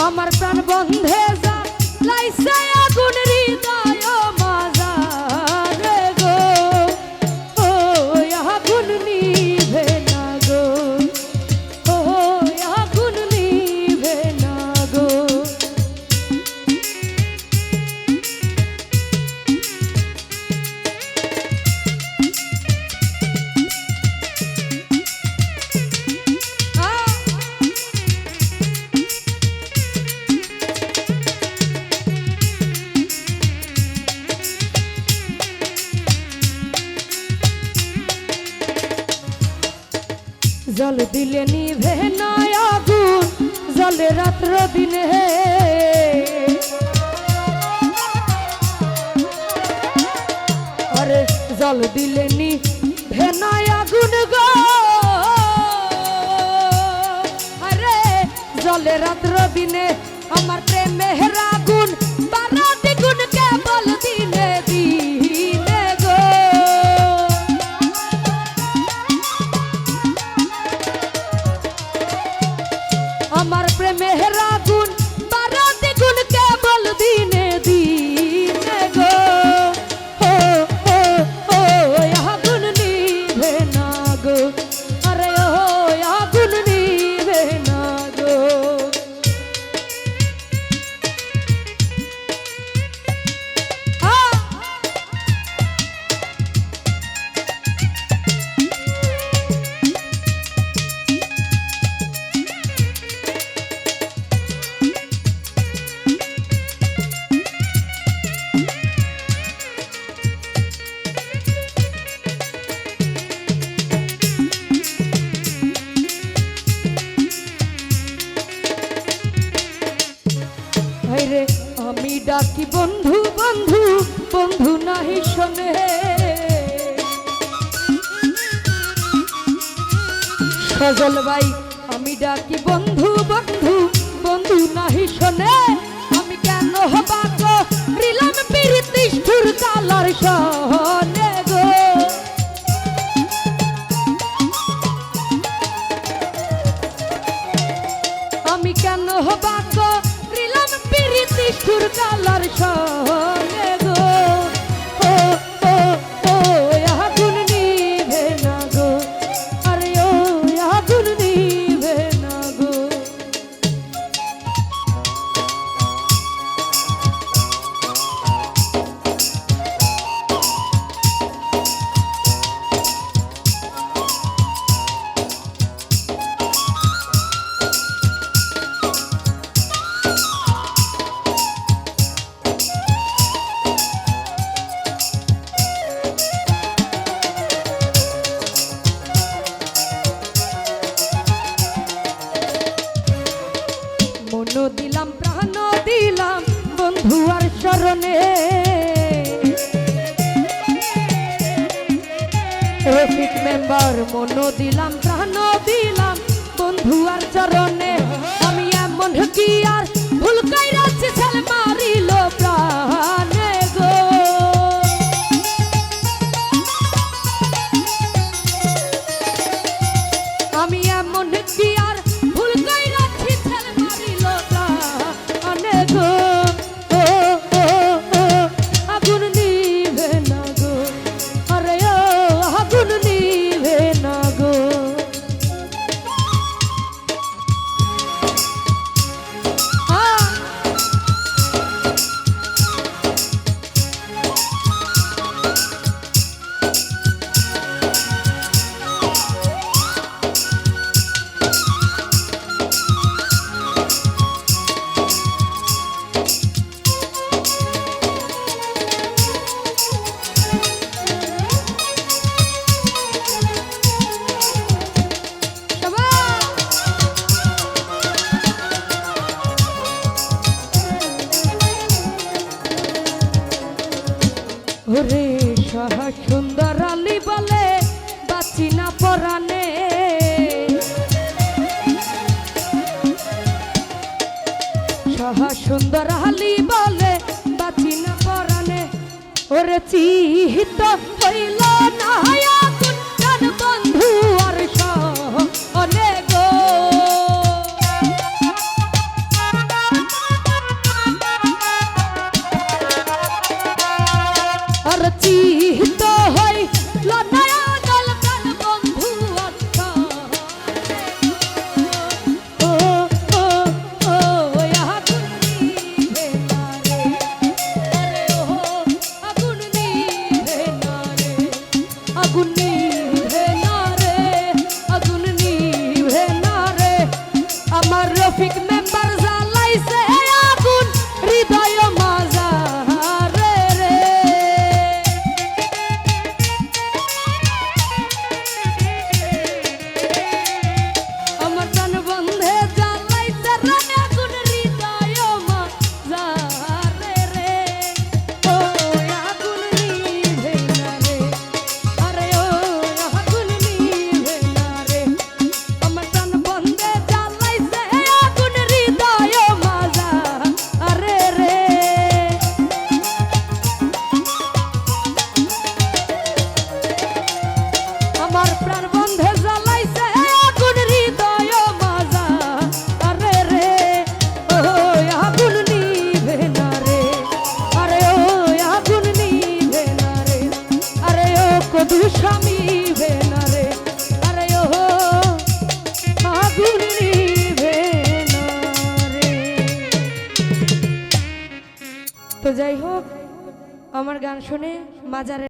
আমার প্রাণ বন্ধে যা লাইছে আগুন হৃদয় মাঝারে গো, ও আগুন নিভে না গো, ও আগুন নিভে না গো। জল দিলে নিভে না আগুন, জলে রাত্র দিনে আরে জল দিলে নিভে না আগুন গো, আরে জলে রাত্র দিনে আমার প্রেমের আগুন বারা দ্বিগুণ কেবল দিনে দিনে গো। আমার প্রেমের আগুন বারা দ্বিগুণ কেবল দিনে দিনে গো, ও ও ও আগুন নিভে না গো, আরে ও আগুন নিভে না গো। রে আমি ডাকি বন্ধু বন্ধু, বন্ধু নাহি শোনে, সজল ভাই আমি ডাকি বন্ধু বন্ধু, বন্ধু নাহি শোনে। আমি কেন হবাক রিলাম পিরিতি সুর কালার শোনে গো, আমি কেন হবাক সুর কালার শোনে গো, ও ও ও আগুন নিভে না গো, আরে ও আগুন নিভে না গো। দিলাম প্রাণ দিলাম বন্ধু আর শরণে, রফিক মেম্বার মন দিলাম প্রাণ দিলাম বন্ধু আর চরণে। আমি এমন কি আর ভুল কইরাছি ছেল মারিল প্রাণে গো, আমি এমন কি আর ভুল কইরাছি ছেল মারিল প্রাণে গো, ও ও ও আগুন নিভে না গো, আরে ও আগুন নিভে না গো। ওরে সহা সুন্দর আলী বলে বাঁচি না পরাণে, সহা সুন্দর আলী বলে বাঁচি না পরাণে। ওরে চিহিত হইল না আগুন প্রাণ বন্ধু আর শোনে গো, তো যাই হোক, আমার গান শুনে মাজারে